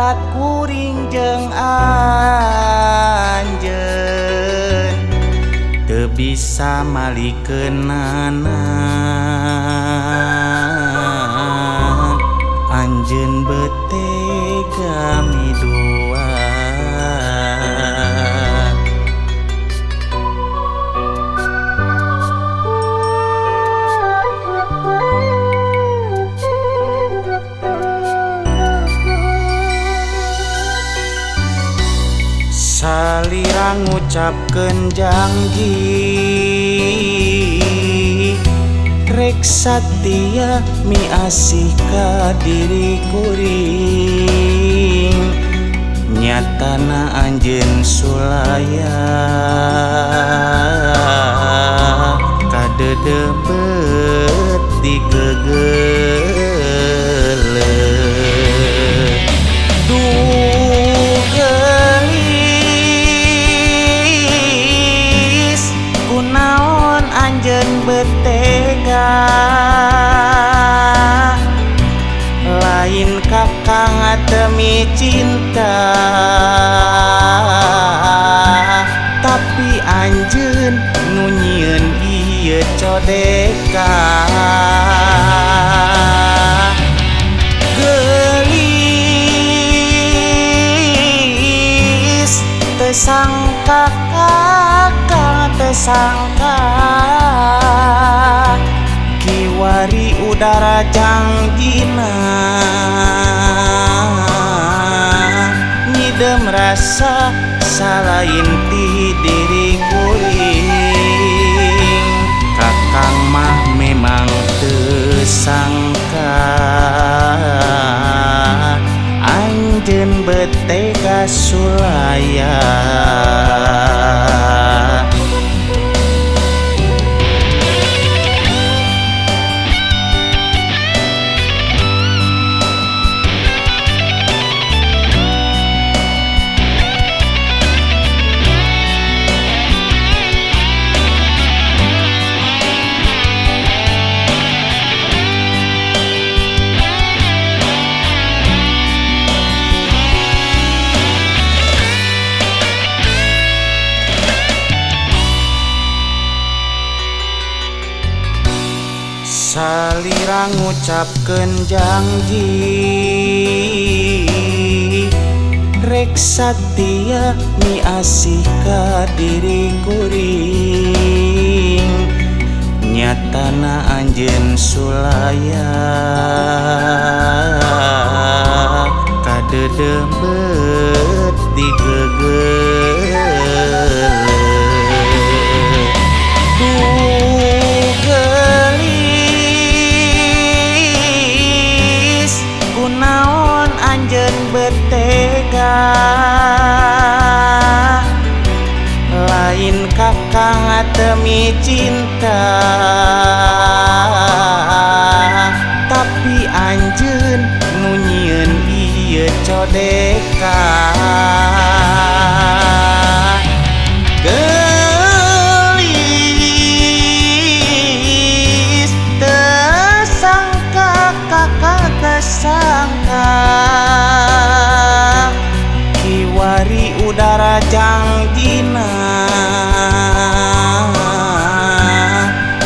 bakat kuring jeung anjeun teu bisa malikeunana. Anjeun betega midua. Salira ngucapkeun janji rek satia miasih ka diri kuring. Nyatana anjeun sulaya kadedebet digegeuleuh. Duh geulis kunaon anjeun betega lain kakang temi cinta, tapi anjeun nu nyieun ieu codeka. Geulis teu sangka kakang teu sangka kiwari udara jangjina nyidem rasa salain ti diri kuring. Kakang mah memang teu sangka anjeun betega sulaya. Salira ngucapkeun janji rek satia miasih ka diri kuring. Nyatana anjeun sulaya kadedebet digegeuleuh. Kunaon anjeun betega lain kakang temi cinta, tapi anjeun nu nyieun ieu codeka. Geulis teu sangka kakang teu sangka kiwari udara jangjina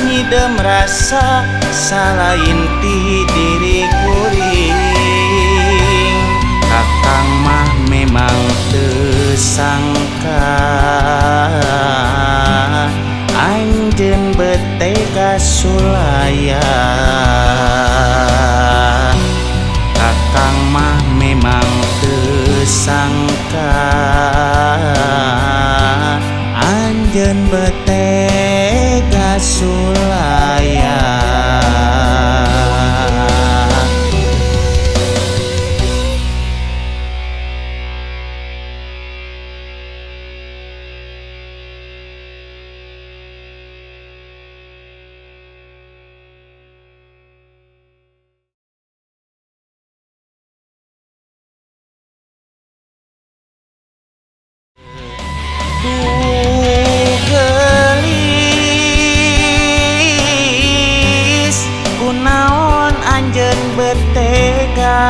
nyidem rasa salain ti diri kuring. Kakang mah memang teu sangka anjeun betega sulaya. Kakang mah memang teu sangka anjeun betega sulaya. Duh geulis kunaon anjeun betega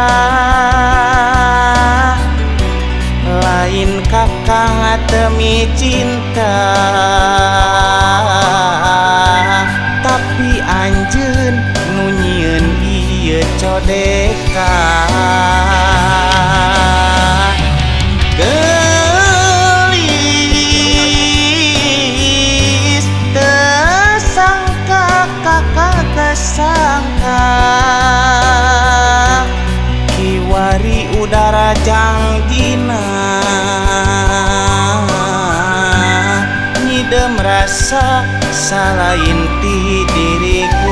udara janggina nyidem rasa salain ti diriku